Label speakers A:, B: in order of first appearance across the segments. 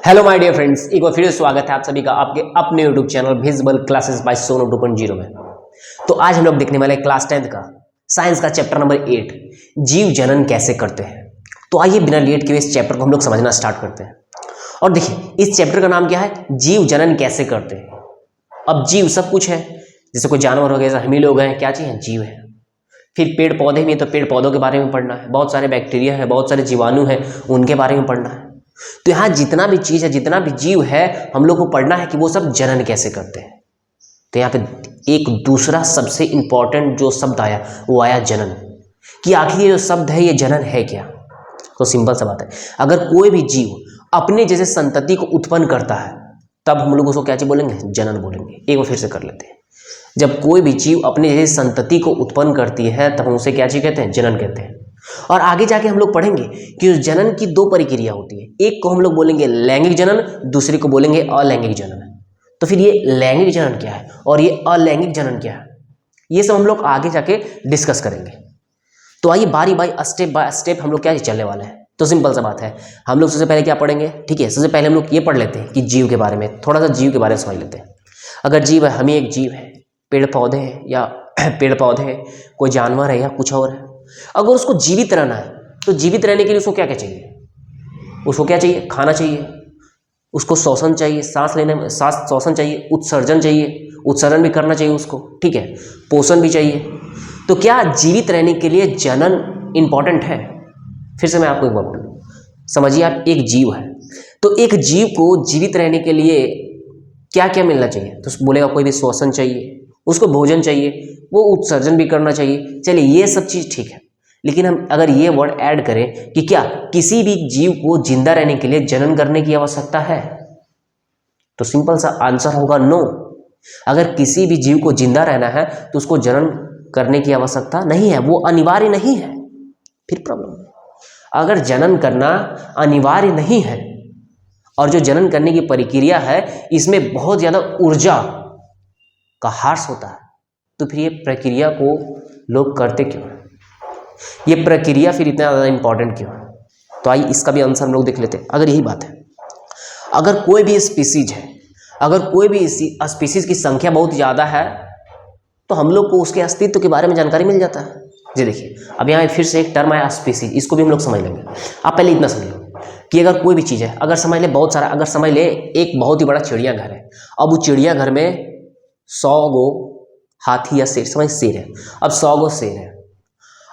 A: Hello my dear friends, एक बार फिर से स्वागत है आप सभी का आपके अपने YouTube channel visible classes bye Sonu 2.0 में। तो आज हम लोग देखने वाले क्लास 10th का साइंस का चैप्टर नंबर 8 जीव जनन कैसे करते हैं। तो आइए बिना लेट के इस चैप्टर को हम लोग समझना स्टार्ट करते हैं। और देखिए, इस चैप्टर का नाम क्या है? जीव जनन कैसे करते हैं। अब जीव सब कुछ है, जैसे कोई जानवर हो गया, जैसे हम ही लोग हैं, क्या चीज़ है? जीव है। फिर पेड़ पौधे भी हैं, तो पेड़ पौधों के बारे में पढ़ना है। बहुत सारे बैक्टीरिया है, बहुत सारे जीवाणु हैं, उनके बारे में पढ़ना है। तो यहाँ जितना भी चीज़ है, जितना भी जीव है, हम लोग को पढ़ना है कि वो सब जनन कैसे करते हैं। तो यहाँ पे एक दूसरा सबसे इंपॉर्टेंट जो शब्द आया वो आया जनन, कि आखिर ये जो शब्द है ये जनन है क्या। तो सिंपल सा बात है, अगर कोई भी जीव अपने जैसे संतति को उत्पन्न करता है तब हम लोग उसको क्या चीज बोलेंगे? जनन बोलेंगे। एक बार फिर से कर लेते हैं। जब कोई भी जीव अपने जैसे संतति को उत्पन्न करती है तब हम उसे क्या चीज कहते हैं? जनन कहते हैं। और आगे जाके हम लोग पढ़ेंगे कि उस जनन की दो प्रक्रिया होती है। एक को हम लोग बोलेंगे लैंगिक जनन, दूसरे को बोलेंगे अलैंगिक जनन। तो फिर ये लैंगिक जनन क्या है और ये अलैंगिक जनन क्या है, ये सब हम लोग आगे जाके डिस्कस करेंगे। तो आइए बारी बारी स्टेप बाय स्टेप हम लोग क्या चलने वाले हैं। तो सिंपल सा बात है, हम लोग सबसे पहले क्या पढ़ेंगे? ठीक है, सबसे पहले हम लोग ये पढ़ लेते हैं कि जीव के बारे में, थोड़ा सा जीव के बारे में समझ लेते हैं। अगर जीव है, हम ही एक जीव है, पेड़ पौधे हैं या पेड़ पौधे हैं, कोई जानवर है या कुछ और है। अगर उसको जीवित रहना है तो जीवित रहने के लिए उसको क्या क्या चाहिए? उसको क्या चाहिए? खाना चाहिए, उसको श्वसन चाहिए, सांस लेने में सांस श्वसन चाहिए, उत्सर्जन चाहिए, उत्सर्जन भी करना चाहिए उसको, ठीक है, पोषण भी चाहिए। तो क्या जीवित रहने के लिए जनन इंपॉर्टेंट है? फिर से मैं आपको एक बार बोल दूँ, समझिए, आप एक जीव है, तो एक जीव को जीवित रहने के लिए क्या क्या मिलना चाहिए? तो बोलेगा कोई भी श्वसन चाहिए, उसको भोजन चाहिए, वो उत्सर्जन भी करना चाहिए। चलिए ये सब चीज़ ठीक है, लेकिन हम अगर ये वर्ड ऐड करें कि क्या किसी भी जीव को जिंदा रहने के लिए जनन करने की आवश्यकता है, तो सिंपल सा आंसर होगा नो। अगर किसी भी जीव को जिंदा रहना है तो उसको जनन करने की आवश्यकता नहीं है, वो अनिवार्य नहीं है। फिर प्रॉब्लम है, अगर जनन करना अनिवार्य नहीं है और जो जनन करने की प्रक्रिया है इसमें बहुत ज़्यादा ऊर्जा का ह्रास होता है, तो फिर ये प्रक्रिया को लोग करते क्यों? ये प्रक्रिया फिर इतना ज़्यादा इंपॉर्टेंट क्यों है? तो आइए इसका भी आंसर हम लोग देख लेते हैं। अगर यही बात है, अगर कोई भी स्पीसीज है, अगर कोई भी स्पीसीज की संख्या बहुत ज़्यादा है तो हम लोग को उसके अस्तित्व के बारे में जानकारी मिल जाता है। जी देखिए, अब यहाँ फिर से एक टर्म आया स्पीसीज, इसको भी हम लोग समझ लेंगे। आप पहले इतना समझ लो कि अगर कोई भी चीज़ है, अगर समझ ले बहुत सारा, अगर समझ ले एक बहुत ही बड़ा चिड़ियाघर है, अब उस चिड़ियाघर में 100 गो हाथी या शेर, समझ शेर है, अब 100 गो शेर है,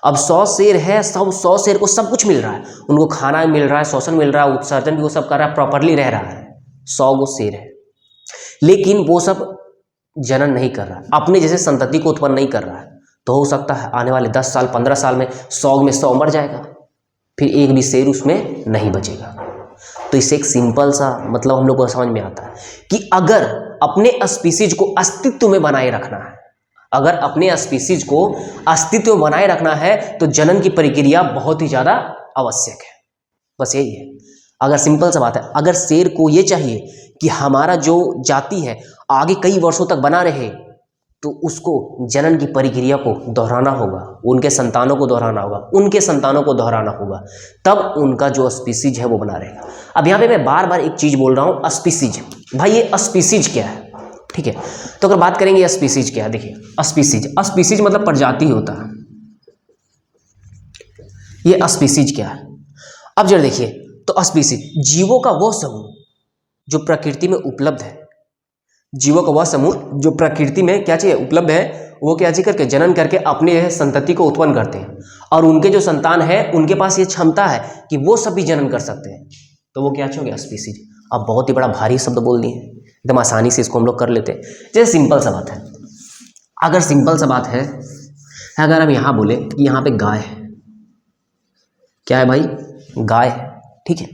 A: अब 100 शेर है, सब 100 शेर को सब कुछ मिल रहा है, उनको खाना मिल रहा है, श्वसन मिल रहा है, उत्सर्जन भी वो सब कर रहा है, प्रॉपरली रह रहा है, 100 गो शेर है, लेकिन वो सब जनन नहीं कर रहा है, अपने जैसे संतति को उत्पन्न नहीं कर रहा है। तो हो सकता है आने वाले 10 साल 15 साल में 100 में 100 मर जाएगा, फिर एक भी शेर उसमें नहीं बचेगा। तो इससे एक सिंपल सा मतलब हम लोग को समझ में आता है कि अगर अपने स्पीसीज को अस्तित्व में बनाए रखना है, अगर अपने स्पीसीज को अस्तित्व में बनाए रखना है तो जनन की प्रक्रिया बहुत ही ज़्यादा आवश्यक है। बस यही है। अगर सिंपल सा बात है, अगर शेर को ये चाहिए कि हमारा जो जाति है आगे कई वर्षों तक बना रहे, तो उसको जनन की प्रक्रिया को दोहराना होगा, उनके संतानों को दोहराना होगा, उनके संतानों को दोहराना होगा, तब उनका जो स्पीसीज है वो बना रहेगा। अब यहाँ पे मैं बार बार एक चीज़ बोल रहा हूँ, स्पीसीज। भाई ये स्पीसीज क्या है? ठीक है, तो अगर बात करेंगे स्पीसीज क्या है, देखिए स्पीसीज मतलब प्रजाति होता है। ये स्पीसीज क्या है? अब जरा देखिए, तो स्पीसीज जीवों का वह समूह जो प्रकृति में उपलब्ध है, जीवों का वह समूह जो प्रकृति में क्या चाहिए उपलब्ध है, वो क्या चीज करके जनन करके अपने संतति को उत्पन्न करते हैं, और उनके जो संतान है उनके पास ये क्षमता है कि वो सब भी जनन कर सकते हैं, तो वो क्या चाहिए? स्पीसीज। अब बहुत ही बड़ा भारी शब्द बोल दिए, एकदम आसानी से इसको हम लोग कर लेते हैं। जैसे सिंपल सा बात है, अगर सिंपल सा बात है, अगर हम यहाँ बोले कि यहाँ पे गाय है, क्या है भाई? गाय है, ठीक है।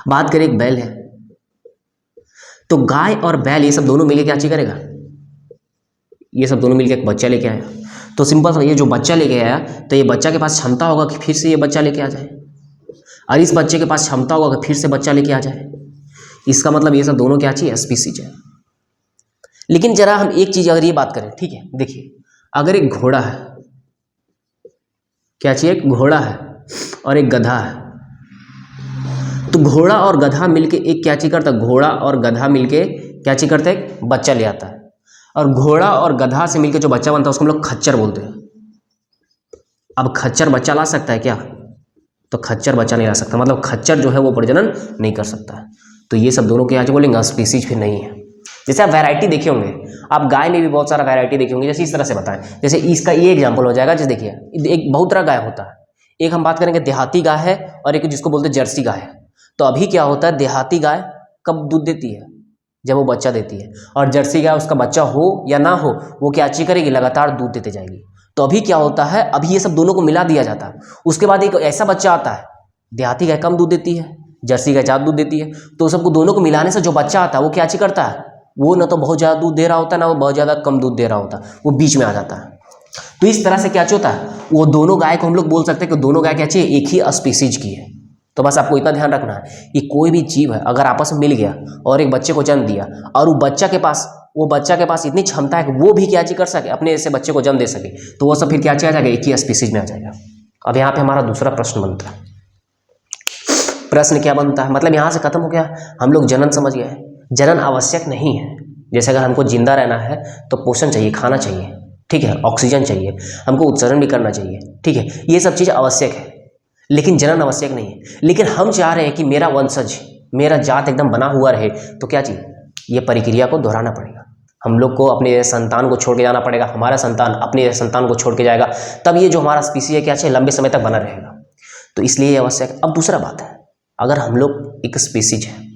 A: बात करें एक बैल है, तो गाय और बैल ये सब दोनों मिलकर क्या चीज करेगा? ये सब दोनों मिलकर एक बच्चा लेके आया, तो सिंपल सा ये जो बच्चा लेके आया, तो ये बच्चा के पास क्षमता होगा कि फिर से ये बच्चा लेके आ जाए, और इस बच्चे के पास क्षमता होगा कि फिर से बच्चा लेके आ जाए। इसका मतलब ये सब दोनों क्या चाहिए? स्पीसीज है। लेकिन जरा हम एक चीज अगर ये बात करें, ठीक है, देखिए, अगर एक घोड़ा है, क्या चाहिए? एक घोड़ा है और एक गधा है, तो घोड़ा और गधा मिलके एक क्या चीज करता है, घोड़ा और गधा मिलके क्या चीज करते हैं, बच्चा ले आता है। और घोड़ा और गधा से मिलके जो बच्चा बनता है उसको हम लोग खच्चर बोलते हैं। अब खच्चर बच्चा ला सकता है क्या, तो खच्चर बच्चा नहीं ला सकता, मतलब खच्चर जो है वो प्रजनन नहीं कर सकता है। तो ये सब दोनों के यहाँ जो बोलेंगे स्पीसीज फिर नहीं है। जैसे आप वैरायटी देखे होंगे, आप गाय में भी बहुत सारा वैरायटी देखे होंगे। जैसे इस तरह से बताएं, जैसे इसका ये एग्जांपल हो जाएगा। जैसे देखिए एक बहुत तरह गाय होता है, एक हम बात करेंगे देहाती गाय है और एक जिसको बोलते हैं जर्सी गाय है। तो अभी क्या होता है, देहाती गाय कब दूध देती है, जब वो बच्चा देती है। और जर्सी गाय उसका बच्चा हो या ना हो वो क्या अच्छी करेगी, लगातार दूध देते जाएगी। तो अभी क्या होता है, अभी ये सब दोनों को मिला दिया जाता है। उसके बाद एक ऐसा बच्चा आता है, देहाती गाय कम दूध देती है, जर्सी गाय ज़्यादा दूध देती है। तो सबको दोनों को मिलाने से जो बच्चा आता है वो क्या अच्छी करता है, वो ना तो बहुत ज़्यादा दूध दे रहा होता है, ना वो बहुत ज़्यादा कम दूध दे रहा होता है, वो बीच में आ जाता है। तो इस तरह से क्या होता है, वो दोनों गाय को हम लोग बोल सकते हैं कि दोनों गाय क्या चाहिए, एक ही स्पीसीज की है। तो बस आपको इतना ध्यान रखना है कि कोई भी जीव है अगर आपस में मिल गया और एक बच्चे को जन्म दिया और वो बच्चा के पास इतनी क्षमता है कि वो भी क्या चीज कर सके, अपने ऐसे बच्चे को जन्म दे सके, तो वो सब फिर क्या आ जाएगा, एक ही स्पीसीज में आ जाएगा। अब यहाँ पे हमारा दूसरा प्रश्न बनता है। प्रश्न क्या बनता है, मतलब यहाँ से खत्म हो गया, हम लोग जनन समझ गए। जनन आवश्यक नहीं है। जैसे अगर हमको जिंदा रहना है तो पोषण चाहिए, खाना चाहिए, ठीक है, ऑक्सीजन चाहिए, हमको उत्सर्जन भी करना चाहिए, ठीक है, ये सब चीज़ आवश्यक है, लेकिन जनन आवश्यक नहीं है। लेकिन हम चाह रहे हैं कि मेरा वंशज, मेरा जात एकदम बना हुआ रहे, तो क्या चाहिए, ये प्रक्रिया को दोहराना पड़ेगा। हम लोग को अपने संतान को छोड़ के जाना पड़ेगा, हमारा संतान अपने संतान को छोड़ के जाएगा, तब ये जो हमारा स्पीसी है क्या चाहिए, लंबे समय तक बना रहेगा। तो इसलिए ये आवश्यक है। अब दूसरा बात है, अगर हम लोग एक स्पीसीज है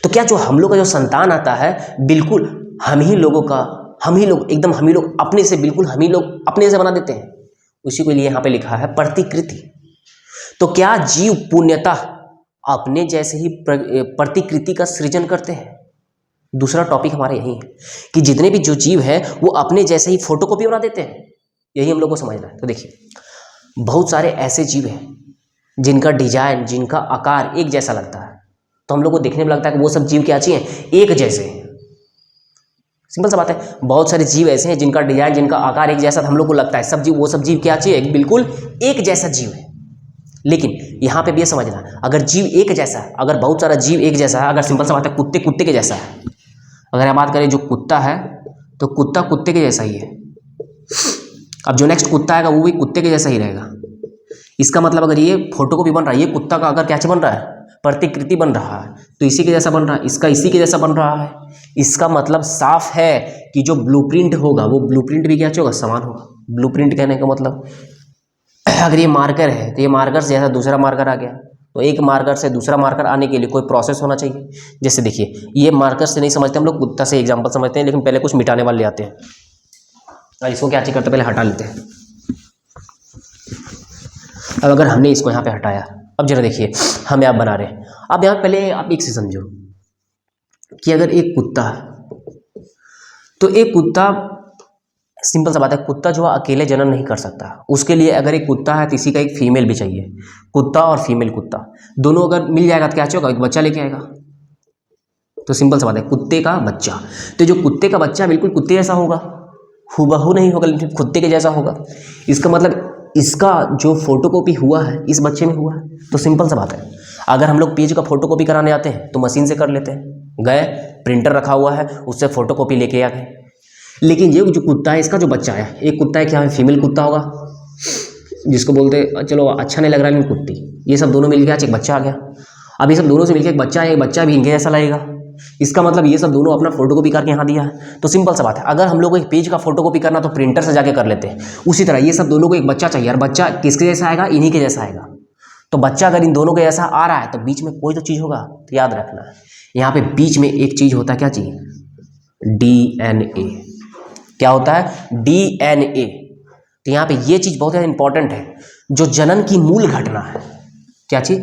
A: तो क्या जो हम लोग का जो संतान आता है बिल्कुल हम ही लोग अपने से, बिल्कुल हम ही लोग अपने से बना देते हैं। उसी के लिए यहाँ पे लिखा है प्रतिकृति। तो क्या जीव पूर्णतः अपने जैसे ही प्रतिकृति का सृजन करते हैं? दूसरा टॉपिक हमारा यही है कि जितने भी जो जीव है वो अपने जैसे ही फोटोकॉपी बना देते हैं, यही हम लोग को समझना है। तो देखिए बहुत सारे ऐसे जीव हैं जिनका डिजाइन, जिनका आकार एक जैसा लगता है, तो हम लोग को देखने में लगता है कि वो सब जीव क्या चाहिए, एक जैसे हैं। सिंपल सा बात है, बहुत सारे जीव ऐसे हैं जिनका डिजाइन, जिनका आकार एक जैसा, हम लोग को लगता है सब जीव, वो सब जीव क्या चाहिए, बिल्कुल एक जैसा जीव है। लेकिन यहाँ पे भी ये समझना, अगर जीव एक जैसा है, अगर बहुत सारा जीव एक जैसा है, अगर सिंपल सा बात है कुत्ते के जैसा है, अगर हम बात करें जो कुत्ता है तो कुत्ता कुत्ते के जैसा ही है। अब जो नेक्स्ट कुत्ता आएगा वो भी कुत्ते के जैसा ही रहेगा। इसका मतलब अगर ये फोटोकॉपी बन रहा है, ये कुत्ता का अगर क्या बन रहा है, प्रतिकृति बन रहा है, तो इसी के जैसा बन रहा है, इसका इसी के जैसा बन रहा है। इसका मतलब साफ है कि जो ब्लूप्रिंट होगा वो ब्लूप्रिंट भी क्या होगा, समान होगा। ब्लूप्रिंट कहने का मतलब अगर ये मार्कर है तो ये मार्कर से जैसा दूसरा मार्कर आ गया, तो एक मार्कर से दूसरा मार्कर आने के लिए कोई प्रोसेस होना चाहिए। जैसे देखिए ये मार्कर से नहीं समझते हम लोग, कुत्ता से एग्जांपल समझते हैं, लेकिन पहले कुछ मिटाने वाले आते हैं और इसको क्या करते हैं, पहले हटा लेते हैं। अब अगर हमने इसको यहाँ पे हटाया, अब जरा देखिए हम यहाँ बना रहे हैं। अब यहाँ पहले आप एक से समझो कि अगर एक कुत्ता, तो एक कुत्ता सिंपल सा बात है, कुत्ता जो है अकेले जनन नहीं कर सकता। उसके लिए अगर एक कुत्ता है तो इसी का एक फीमेल भी चाहिए। कुत्ता और फीमेल कुत्ता दोनों अगर मिल जाएगा तो क्या होगा, एक बच्चा लेके आएगा। तो सिंपल सा बात है, कुत्ते का बच्चा, तो जो कुत्ते का बच्चा बिल्कुल कुत्ते जैसा होगा, हूबहू नहीं होगा लेकिन कुत्ते के जैसा होगा। इसका मतलब इसका जो फोटोकॉपी हुआ है इस बच्चे में हुआ है। तो सिंपल सा बात है, अगर हम लोग पेज का फोटोकॉपी कराने आते हैं तो मशीन से कर लेते हैं, गए प्रिंटर रखा हुआ है उससे फोटोकॉपी लेके आ गए। लेकिन ये जो कुत्ता है, इसका जो बच्चा है, एक कुत्ता है, क्या है, फीमेल कुत्ता होगा जिसको बोलते, चलो अच्छा नहीं लग रहा लेकिन कुत्ती, ये सब दोनों मिल गया एक बच्चा आ गया। अब ये सब दोनों से मिलकर एक बच्चा है, एक बच्चा भी इनके जैसा लगेगा। इसका मतलब ये सब दोनों अपना फोटोकॉपी करके यहाँ दिया है। तो सिंपल सा बात है, अगर हम लोग को एक पेज का फोटोकॉपी करना तो प्रिंटर से जाके कर लेते हैं। उसी तरह ये सब दोनों को एक बच्चा चाहिए, और बच्चा किसके जैसा आएगा, इन्हीं के जैसा आएगा। तो बच्चा अगर इन दोनों के जैसा आ रहा है तो बीच में कोई तो चीज़ होगा। तो याद रखना है यहाँ पे बीच में एक चीज़ होता है, क्या चीज़, DNA। क्या होता है, DNA। तो यहाँ पे ये चीज़ बहुत ज़्यादा इंपॉर्टेंट है, जो जनन की मूल घटना है। क्या चीज़,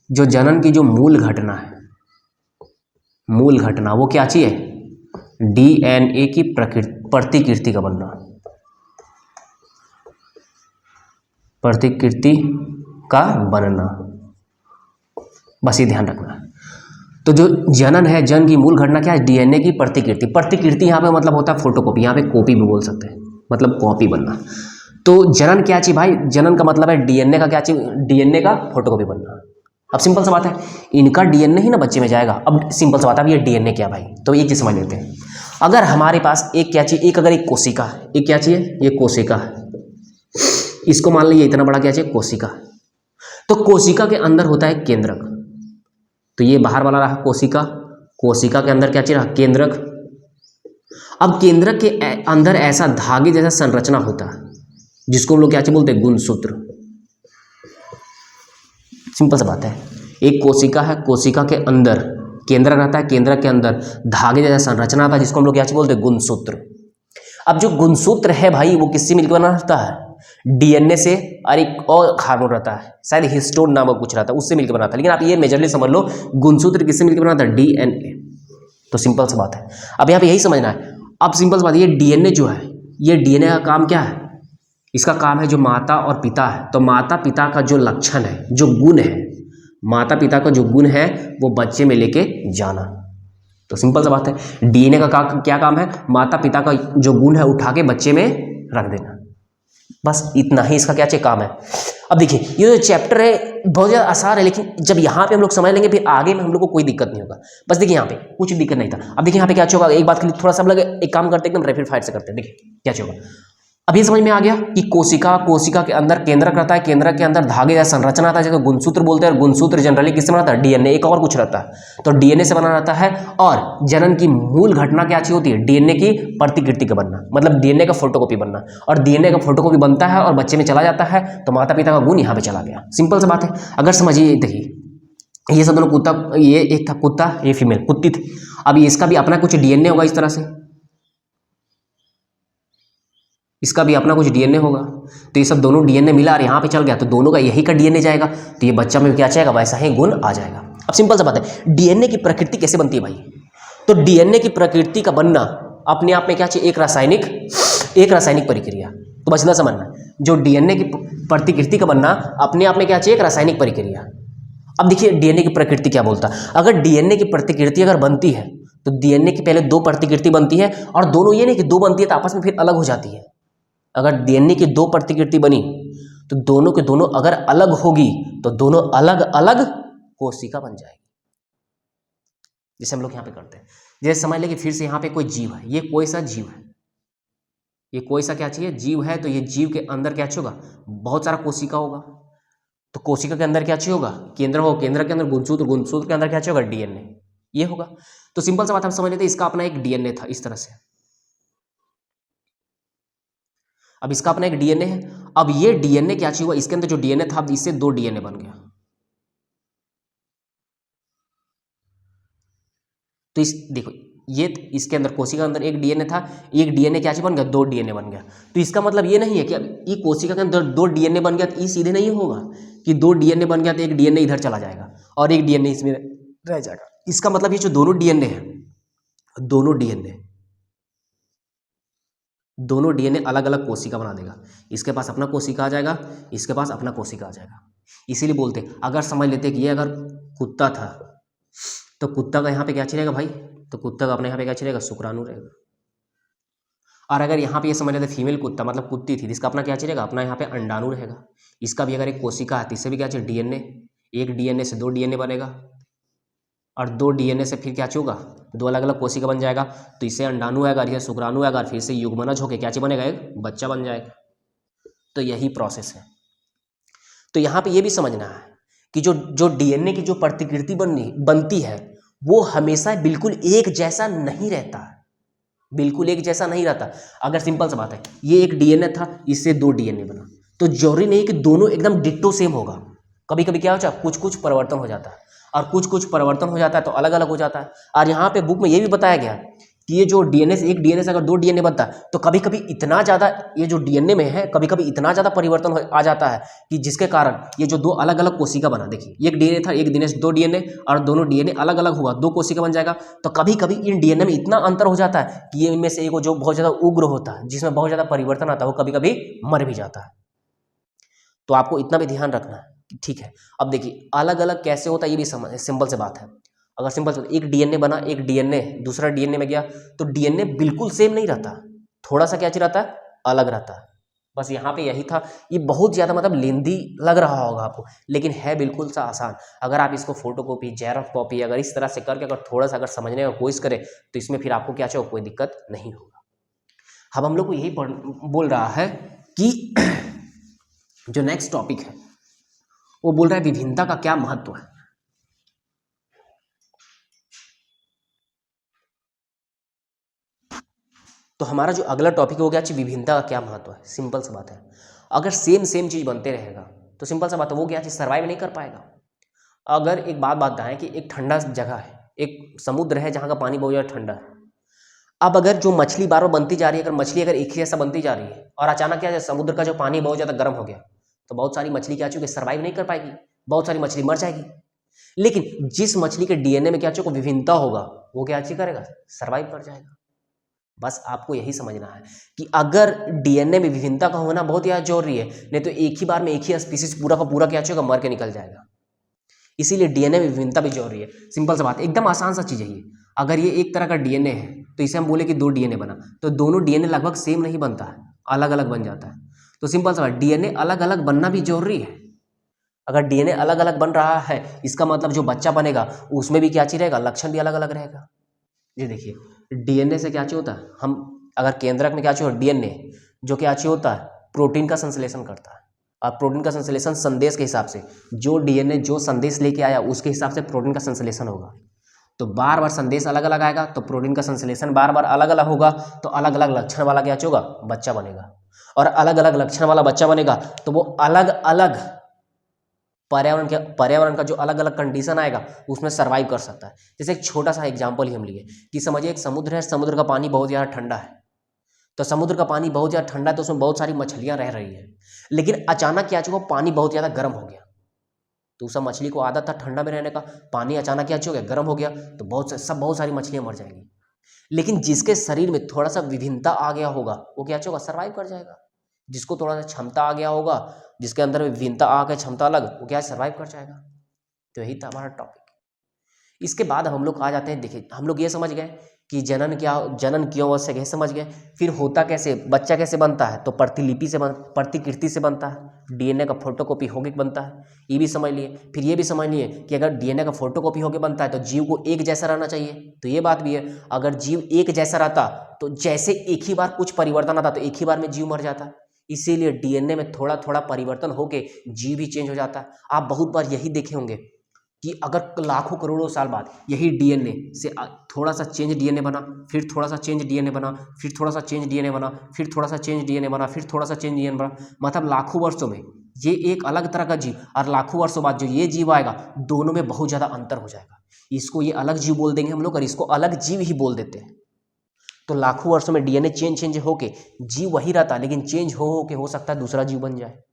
A: जो जनन की जो मूल घटना है, मूल घटना वो क्या चाहिए, DNA की प्रतिकृति का बनना, प्रतिकृति का बनना, बस ये ध्यान रखना है। तो जो जनन है, जन की मूल घटना क्या है, DNA की प्रतिकृति। प्रतिकृति यहाँ पे मतलब होता है फोटोकॉपी, यहाँ पे कॉपी भी बोल सकते हैं, मतलब कॉपी बनना। तो जनन क्या चाहिए भाई, जनन का मतलब है DNA का क्या चाहिए, DNA का फोटोकॉपी बनना। अब सिंपल सा बात है, इनका डीएनए ही ना बच्चे में जाएगा। अब सिंपल सा बात है, अब ये डीएनए क्या भाई, तो एक चीज समझ लेते हैं। अगर हमारे पास एक क्या चाहिए, एक अगर एक कोशिका, एक क्या चाहिए, ये कोशिका, इसको मान लीजिए इतना बड़ा क्या चाहिए, कोशिका। तो कोशिका के अंदर होता है केंद्रक, तो ये बाहर वाला रहा कोशिका, कोशिका के अंदर क्या चाहिए रहा, केंद्रक। अब केंद्रक के अंदर ऐसा धागे जैसा संरचना होता है जिसको हम लोग क्या बोलते हैं, गुणसूत्र। सिंपल सा बात है, एक कोशिका है, कोशिका के अंदर केंद्रक रहता है, केंद्रक के अंदर धागे जैसा संरचना आता है जिसको हम लोग क्या बोलते हैं, गुणसूत्र। अब जो गुणसूत्र है भाई वो किससे मिलकर बना रहता है, डीएनए से, और एक और हार्मोन रहता है शायद हिस्टोन नामक कुछ रहता है, उससे मिलकर बनाता है। लेकिन आप ये मेजरली समझ लो, गुणसूत्र किससे मिलकर बनाता है, डीएनए। तो सिंपल सी बात है, अब यहाँ पे यही समझना है। अब सिंपल सी बात है, ये डीएनए जो है, ये डीएनए का काम क्या है, इसका काम है जो माता और पिता है, तो माता पिता का जो लक्षण है, जो गुण है, माता पिता का जो गुण है वो बच्चे में लेके जाना। तो सिंपल सा बात है, डीएनए का क्या काम है, माता पिता का जो गुण है उठा के बच्चे में रख देना, बस इतना ही इसका क्या चाहिए काम है। अब देखिए ये जो चैप्टर है बहुत ज़्यादा आसान है, लेकिन जब यहाँ पे हम लोग समझ लेंगे फिर आगे में हम लोग को कोई दिक्कत नहीं होगा। बस देखिए यहाँ पे कुछ दिक्कत नहीं था। अब देखिए यहाँ पे क्या होगा, एक बात के लिए थोड़ा सा हम लोग एक काम करते हैं, एकदम रैपिड फायर से करते हैं। देखिए क्या होगा, अब ये समझ में आ गया कि कोशिका, कोशिका के अंदर केंद्रक रहता है, केंद्रक के अंदर धागे या संरचना आता है जिसको गुणसूत्र बोलते हैं, और गुणसूत्र जनरली किससे बना रहता है, डीएनए, एक और कुछ रहता है, तो डीएनए से बना रहता है। और जनन की मूल घटना क्या अच्छी होती है, डीएनए की प्रतिकृति का बनना, मतलब डीएनए का फोटोकॉपी बनना, और डीएनए का फोटोकॉपी बनता है और बच्चे में चला जाता है, तो माता पिता का गुण यहाँ पे चला गया। सिंपल सी बात है। अगर समझिए, देखिए ये सब दोनों कुत्ता, ये एक था कुत्ता, ये फीमेल कुत्ती थी। अब इसका भी अपना कुछ डीएनए होगा, इस तरह से इसका भी अपना कुछ डीएनए होगा, तो ये सब दोनों डीएनए मिला और यहाँ पे चल गया, तो दोनों का यही का डीएनए जाएगा, तो ये बच्चा में क्या जाएगा, वैसा ही गुण आ जाएगा। अब सिंपल सा बात है, डीएनए की प्रकृति कैसे बनती है भाई, तो डीएनए की प्रकृति का बनना अपने आप में क्या चाहिए, एक रासायनिक प्रक्रिया। तो बस इतना समझना, जो डीएनए की प्रतिकृति का बनना अपने आप में क्या चाहिए, एक रासायनिक प्रक्रिया। अब देखिए डीएनए की प्रकृति क्या बोलता है, अगर डीएनए की प्रतिकृति अगर बनती है तो डीएनए की पहले दो प्रतिकृति बनती है, और दोनों ये नहीं कि दो बनती है तो आपस में फिर अलग हो जाती है। अगर डीएनए की दो प्रतिकृति बनी तो दोनों के दोनों अगर अलग होगी तो दोनों अलग अलग कोशिका बन जाएगी, जैसे हम लोग यहाँ पे करते हैं। जैसे समझ लें कि फिर से यहाँ पे कोई जीव है, ये कोई सा जीव है, ये कोई सा क्या चाहिए, जीव है, तो ये जीव के अंदर क्या चाहिए होगा, बहुत सारा कोशिका होगा, तो कोशिका के अंदर क्या चाहिए होगा, केंद्र होगा, केंद्र के अंदर गुणसूत्र, गुणसूत्र के अंदर क्या चाहिए होगा, डीएनए, ये होगा। तो सिंपल सा बात हम समझ लेते हैं, इसका अपना एक डीएनए था इस तरह से, अब इसका अपना एक डीएनए है। अब ये डीएनए क्या चाहिए हुआ, इसके अंदर जो डीएनए था अब इससे दो डीएनए बन गया, तो इस देखो ये इसके अंदर कोशिका के अंदर एक डीएनए था, एक डीएनए क्या बन गया, दो डीएनए बन गया। तो इसका मतलब ये नहीं है कि अब ये कोशिका के अंदर दो डीएनए बन गया तो ये सीधे नहीं होगा कि दो डीएनए बन गया तो एक डीएनए इधर चला जाएगा और एक डीएनए इसमें रह जाएगा। इसका मतलब ये जो दोनों डीएनए है, दोनों डीएनए अलग अलग कोशिका बना देगा। इसके पास अपना कोशिका आ जाएगा, इसके पास अपना कोशिका आ जाएगा। इसीलिए बोलते अगर समझ लेते कि ये अगर कुत्ता था तो कुत्ता का यहाँ पे क्या चलेगा भाई, तो कुत्ता का अपने यहाँ पे क्या चलेगा, शुक्राणु रहेगा। और अगर यहाँ पे ये समझ लेते फीमेल कुत्ता मतलब कुत्ती थी, जिसका अपना क्या चलेगा, अपना यहाँ पे अंडाणु रहेगा। इसका भी अगर एक कोशिका है, इससे भी क्या चाहिए, डीएनए, एक डीएनए से दो डीएनए बनेगा और दो डीएनए से फिर क्या होगा, दो अलग अलग कोशिका बन जाएगा। तो इसे अंडाणु आएगा, इसे शुक्राणु आएगा, फिर से युग्मनज होकर क्या बनेगा, एक बच्चा बन जाएगा। तो यही प्रोसेस है। तो यहाँ पे ये भी समझना है कि जो डीएनए की जो प्रतिकृति बनती है वो हमेशा बिल्कुल एक जैसा नहीं रहता, बिल्कुल एक जैसा नहीं रहता। अगर सिंपल सा बात है, ये एक डीएनए था, इससे दो डीएनए बना, तो जरूरी नहीं कि दोनों एकदम डिट्टो सेम होगा। कभी कभी क्या होता है, कुछ कुछ परिवर्तन हो जाता है और कुछ कुछ परिवर्तन हो जाता है तो अलग अलग हो जाता है। और यहाँ पे बुक में ये भी बताया गया कि ये जो डीएनए से एक डीएनए से अगर दो डीएनए बनता है तो कभी कभी इतना ज़्यादा ये जो डीएनए में है कभी कभी इतना ज़्यादा परिवर्तन आ जाता है कि जिसके कारण ये जो दो अलग अलग कोशिका बना, देखिए एक डीएनए था, एक डीएनए से दो डीएनए और दोनों डीएनए अलग अलग हुआ, दो कोशिका बन जाएगा। तो कभी कभी इन डीएनए में इतना अंतर हो जाता है कि ये इनमें से एक जो बहुत ज़्यादा उग्र होता है, जिसमें बहुत ज़्यादा परिवर्तन आता है, वो कभी कभी मर भी जाता है। तो आपको इतना भी ध्यान रखना है, ठीक है। अब देखिए अलग अलग कैसे होता है ये भी सिंपल से बात है। अगर सिंपल से एक डीएनए बना, एक डीएनए दूसरा डीएनए में गया, तो डीएनए बिल्कुल सेम नहीं रहता, थोड़ा सा क्या रहता है, अलग रहता है। बस यहाँ पे यही था। ये बहुत ज़्यादा मतलब लेंदी लग रहा होगा आपको, लेकिन है बिल्कुल सा आसान। अगर आप इसको फोटोकॉपी, जेरॉक्स कॉपी अगर इस तरह से करके अगर थोड़ा सा अगर समझने का कोशिश करें तो इसमें फिर आपको क्या चाहिए, कोई दिक्कत नहीं होगा। अब हम लोग को यही बोल रहा है कि जो नेक्स्ट टॉपिक है वो बोल रहा है विभिन्नता का क्या महत्व है। तो हमारा जो अगला टॉपिक हो गया विभिन्नता का क्या महत्व है। सिंपल सी बात है, अगर सेम सेम चीज़ बनते रहेगा तो सिंपल सा बात है वो क्या चीज़ सर्वाइव नहीं कर पाएगा। अगर एक बात बताएं कि एक ठंडा जगह है, एक समुद्र है जहाँ का पानी बहुत ज़्यादा ठंडा है। अब अगर जो मछली बार बार बनती जा रही है, अगर मछली अगर एक ही जैसा बनती जा रही है और अचानक क्या है समुद्र का जो पानी बहुत ज़्यादा गर्म हो गया, तो बहुत सारी मछली क्या चूँकि सर्वाइव नहीं कर पाएगी, बहुत सारी मछली मर जाएगी। लेकिन जिस मछली के डीएनए में क्या चूँकि विभिन्नता होगा वो क्या चीज करेगा, सर्वाइव कर जाएगा। बस आपको यही समझना है कि अगर डीएनए में विभिन्नता का होना बहुत ज़्यादा जरूरी है, नहीं तो एक ही बार में एक ही स्पीसीज पूरा का पूरा क्या होगा, मर के निकल जाएगा। इसीलिए डीएनए में विभिन्नता भी जरूरी है। सिंपल सा बात, एकदम आसान सा चीज़ है ये। अगर ये एक तरह का डीएनए है तो इसे हम बोले कि 2 डीएनए बना, तो दोनों डीएनए लगभग सेम नहीं बनता है, अलग अलग बन जाता है। तो सिंपल सा बात, डीएनए अलग अलग बनना भी जरूरी है। अगर डीएनए अलग अलग बन रहा है इसका मतलब जो बच्चा बनेगा उसमें भी क्या चीज रहेगा, लक्षण भी अलग अलग रहेगा। ये देखिए डीएनए से क्या चीज होता है, हम अगर केंद्रक में क्या चीज होता है, डीएनए जो क्या चीज होता है, प्रोटीन का संश्लेषण करता है। और प्रोटीन का संश्लेषण संदेश के हिसाब से, जो डीएनए जो संदेश लेके आया उसके हिसाब से प्रोटीन का संश्लेषण होगा। तो बार बार संदेश अलग अलग आएगा तो प्रोटीन का संश्लेषण बार बार अलग अलग होगा, तो अलग अलग लक्षण वाला क्या होगा, बच्चा बनेगा। और अलग अलग लक्षण वाला बच्चा बनेगा तो वो अलग अलग पर्यावरण का जो अलग अलग कंडीशन आएगा उसमें सर्वाइव कर सकता है। जैसे एक छोटा सा एग्जांपल ही हम लिए कि समझिए एक समुद्र है, समुद्र का पानी बहुत ज़्यादा ठंडा है। तो समुद्र का पानी बहुत ज़्यादा ठंडा है तो उसमें बहुत सारी मछलियां रह रही हैं, लेकिन अचानक क्या चुका, पानी बहुत ज़्यादा गर्म हो गया। तो उस मछली को आदत था ठंडा में रहने का, पानी अचानक क्या हो गया, गर्म हो गया, तो बहुत सारी मछलियां मर जाएंगी। लेकिन जिसके शरीर में थोड़ा सा विभिन्नता आ गया होगा वो क्या होगा, सर्वाइव कर जाएगा। जिसको थोड़ा सा क्षमता आ गया होगा, जिसके अंदर में विभिन्नता आ गया, क्षमता अलग, वो क्या सर्वाइव कर जाएगा। तो यही था हमारा टॉपिक। इसके बाद हम लोग आ जाते हैं, देखिए हम लोग ये समझ गए कि जनन क्यों आवश्यक है, समझ गए। फिर होता कैसे, बच्चा कैसे बनता है, तो प्रतिकृति से बनता है, डीएनए का फोटोकॉपी होके बनता है, ये भी समझ लिए। फिर ये भी समझ लिए कि अगर डीएनए का फोटोकॉपी होके बनता है तो जीव को एक जैसा रहना चाहिए, तो ये बात भी है। अगर जीव एक जैसा रहता तो जैसे एक ही बार कुछ परिवर्तन आता तो एक ही बार में जीव मर जाता। इसीलिए डीएनए में थोड़ा थोड़ा परिवर्तन होके जीव भी चेंज हो जाता है। आप बहुत बार यही देखे होंगे कि अगर लाखों करोड़ों साल बाद यही डीएनए से थोड़ा सा चेंज डीएनए बना, फिर थोड़ा सा चेंज डीएनए बना, फिर थोड़ा सा चेंज डीएनए बना, फिर थोड़ा सा चेंज डीएनए बना, फिर थोड़ा सा चेंज डीएनए बना, मतलब लाखों वर्षों में ये एक अलग तरह का जीव, और लाखों वर्षों बाद जो ये जीव आएगा दोनों में बहुत ज़्यादा अंतर हो जाएगा। इसको ये अलग जीव बोल देंगे हम लोग और इसको अलग जीव ही बोल देते हैं। तो लाखों वर्षों में डीएनए चेंज होके जीव वही रहता, लेकिन चेंज हो के हो सकता है दूसरा जीव बन जाए।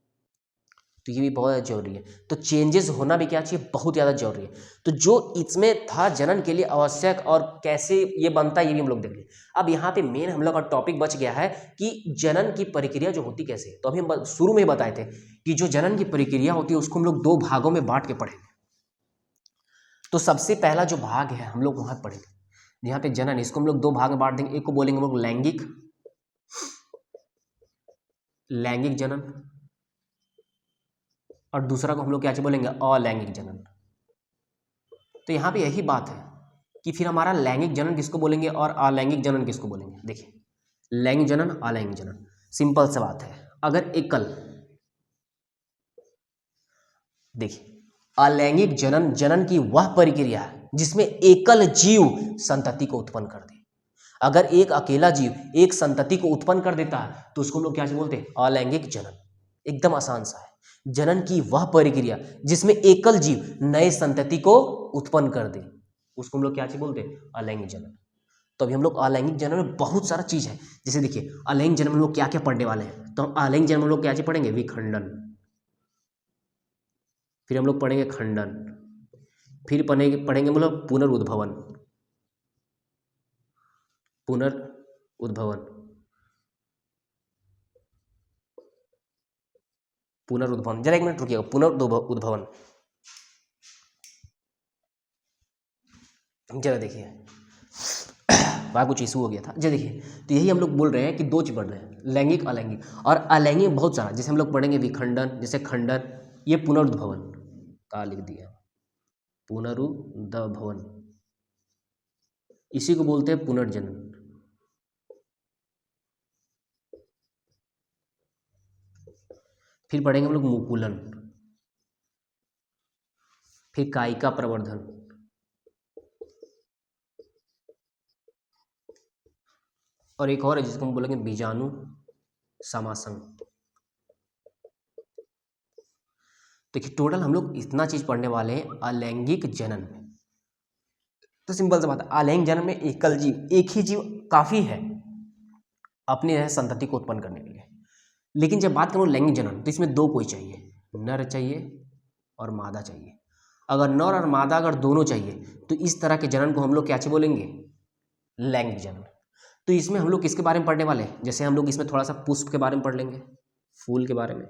A: तो ये भी बहुत जरूरी है। तो चेंजेस होना भी क्या चाहिए, बहुत ज़्यादा जरूरी है। तो जो इसमें था जनन के लिए आवश्यक और कैसे ये बनता है ये भी हम लोग देख लें। अब यहाँ पे मेन हम लोग का टॉपिक बच गया है कि जनन की प्रक्रिया जो होती कैसे है। तो अभी हम शुरू में ही बताए थे कि जो जनन की प्रक्रिया होती है उसको हम लोग 2 भागों में बांट के पढ़ेंगे। तो सबसे पहला जो भाग है हम लोग वहाँ पढ़ेंगे, यहाँ पे जनन, इसको हम लोग 2 भाग में बांट देंगे। एक को बोलेंगे हम लोग लैंगिक जनन, और दूसरा को हम लोग क्या बोलेंगे, अलैंगिक जनन। तो यहाँ पे यही बात है कि फिर हमारा लैंगिक जनन किसको बोलेंगे और अलैंगिक जनन किसको बोलेंगे। देखिए लैंगिक जनन, अलैंगिक जनन, सिंपल सा बात है। अगर एकल, देखिए अलैंगिक जनन जनन की वह प्रक्रिया है जिसमें एकल जीव संतति को उत्पन्न कर दे। अगर एक अकेला जीव एक संतति को उत्पन्न कर देता है तो उसको हम लोग क्या बोलते हैं, अलैंगिक जनन। एकदम आसान सा है, जनन की वह प्रक्रिया जिसमें एकल जीव नए संतति को उत्पन्न कर दे उसको हम लोग क्या बोलते हैं, अलैंगिक जनन। तो अभी हम लोग अलैंगिक जनन में बहुत सारा चीज है। जैसे देखिए अलैंगिक जनन में लोग क्या क्या पढ़ने वाले हैं, तो हम अलैंगिक जनन में लोग क्या पढ़ेंगे, विखंडन, फिर हम लोग पढ़ेंगे खंडन, फिर पढ़ेंगे हम लोग पुनरुद्भवन, पुनरुद्भवन, जरा एक मिनट रुकिएगा, पुनरुद्भवन जरा देखिए। वहाँ कुछ इशू हो गया था। जी देखिए, तो यही हम लोग बोल रहे हैं कि दो चीज पढ़ रहे हैं, लैंगिक अलैंगिक। और अलैंगिक बहुत सारा, जैसे हम लोग पढ़ेंगे विखंडन, जैसे खंडन, ये पुनरुद्भवन का लिख दिया, पुनरुद्भवन, इसी को बोलते हैं पुनर्जनन। फिर पढ़ेंगे हम लोग मुकुलन, फिर कायिका प्रवर्धन, और एक और है जिसको हम बोलेंगे बीजाणु समासन। देखिए टोटल हम लोग इतना चीज पढ़ने वाले हैं अलैंगिक जनन में। तो सिंपल सा बात है, अलैंगिक जनन में एकल जीव, एक ही जीव काफी है अपनी संतति को उत्पन्न करने के लिए। लेकिन जब बात करूं लैंगिक जनन, तो इसमें दो कोई चाहिए, नर चाहिए और मादा चाहिए। अगर नर और मादा अगर दोनों चाहिए तो इस तरह के जनन को हम लोग क्या चाहिए बोलेंगे, लैंगिक जनन। तो इसमें हम लोग किसके बारे में पढ़ने वाले हैं, जैसे हम लोग इसमें थोड़ा सा पुष्प के बारे में पढ़ लेंगे, फूल के बारे में।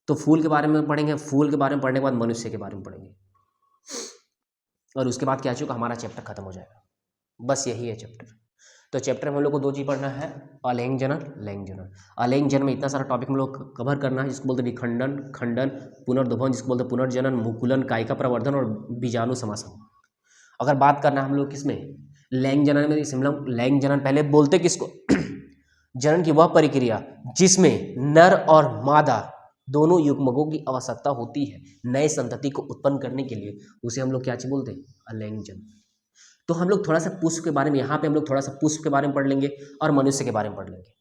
A: तो फूल के बारे में पढ़ेंगे, फूल के बारे में पढ़ने के बाद मनुष्य के बारे में पढ़ेंगे, और उसके बाद क्या चूँगा हमारा चैप्टर खत्म हो जाएगा। बस यही है चैप्टर। तो चैप्टर में हम लोग को दो चीज पढ़ना है, अलैंगिक जनन, लैंगिक जनन। अलैंगिक जनन में इतना सारा टॉपिक हम लोग कवर करना है, जिसको बोलते हैं विखंडन, खंडन, पुनर्द्भवन, जिसको बोलते हैं पुनर्जनन, मुकुलन, कायिका प्रवर्धन और बीजाणु समासन। अगर बात करना है हम लोग किसमें, लैंगिक जनन में, हम लोग लैंगिक जनन पहले बोलते किसको जनन की वह प्रक्रिया जिसमें नर और मादा दोनों युग्मकों की आवश्यकता होती है नए संतति को उत्पन्न करने के लिए, उसे हम लोग क्या चीज बोलते हैं, अलैंगिक जनन। तो हम लोग थोड़ा सा पुष्प के बारे में, यहाँ पे हम लोग थोड़ा सा पुष्प के बारे में पढ़ लेंगे और मनुष्य के बारे में पढ़ लेंगे।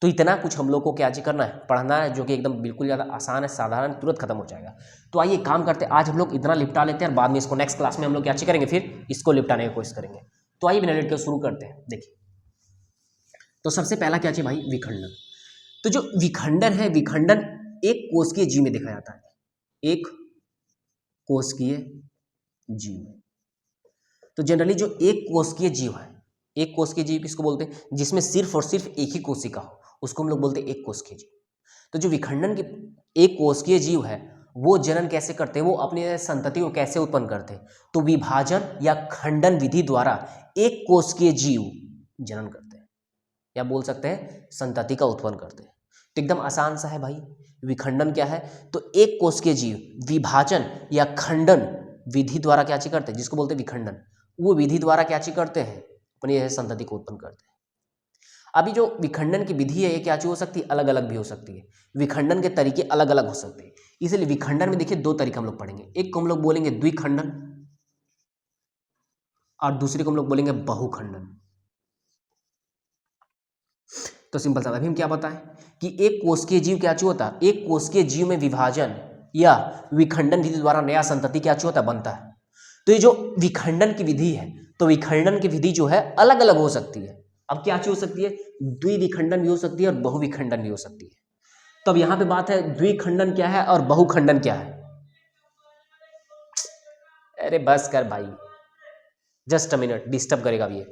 A: तो इतना कुछ हम लोग को क्या चीज करना है, पढ़ना है, जो कि एकदम बिल्कुल ज़्यादा आसान है, साधारण, तुरंत खत्म हो जाएगा। तो आइए काम करते हैं, आज हम लोग इतना निपटा लेते हैं और बाद में इसको नेक्स्ट क्लास में हम लोग क्या चीज करेंगे, फिर इसको निपटाने की कोशिश करेंगे। तो आइए बिना लेट के शुरू करते हैं। देखिए तो सबसे पहला क्या चाहिए भाई, विखंडन। तो जो विखंडन है, विखंडन एक कोशिकीय जीव में देखा जाता है, एक कोशिकीय जीव में। तो जनरली जो एक कोशिकीय जीव है, एक कोशिकीय जीव किसको बोलते हैं, जिसमें सिर्फ और सिर्फ एक ही कोशिका हो, उसको हम लोग बोलते हैं एक कोशिकीय जीव। तो जो विखंडन की एक कोशिकीय जीव है, वो जनन कैसे करते हैं, वो अपनी संतति को कैसे उत्पन्न करते हैं, तो विभाजन या खंडन विधि द्वारा एक कोशिकीय जीव जनन करते हैं, या बोल सकते हैं संतति का उत्पन्न करते हैं। तो एकदम आसान सा है भाई, विखंडन क्या है, तो एक कोशिकीय जीव विभाजन या खंडन विधि द्वारा क्या चीज करते हैं, जिसको बोलते हैं विखंडन, वो विधि द्वारा क्या चीज करते हैं, अपनी संतति को उत्पन्न करते हैं। अभी जो विखंडन की विधि है, ये क्या चीज हो सकती है, अलग अलग भी हो सकती है, विखंडन के तरीके अलग अलग हो सकते हैं। इसलिए विखंडन में देखिए दो तरीके हम लोग पढ़ेंगे, एक को हम लोग बोलेंगे द्विखंडन और दूसरे को हम लोग बोलेंगे बहुखंडन। तो सिंपल सा अभी हम क्या बताएं कि एक कोशिकीय जीव क्या चीज होता है, एक कोशिकीय जीव में विभाजन या विखंडन विधि द्वारा नया संतति क्या चीज होता है, बनता है। तो ये जो विखंडन की विधि है, तो विखंडन की विधि जो है अलग अलग हो सकती है। अब क्या चीज हो सकती है, द्विविखंडन भी हो सकती है और बहुविखंडन भी हो सकती है। तो अब यहां पे बात है द्विखंडन क्या है और बहुखंडन क्या है। अरे बस कर भाई, जस्ट अ मिनट, डिस्टर्ब करेगा अब ये।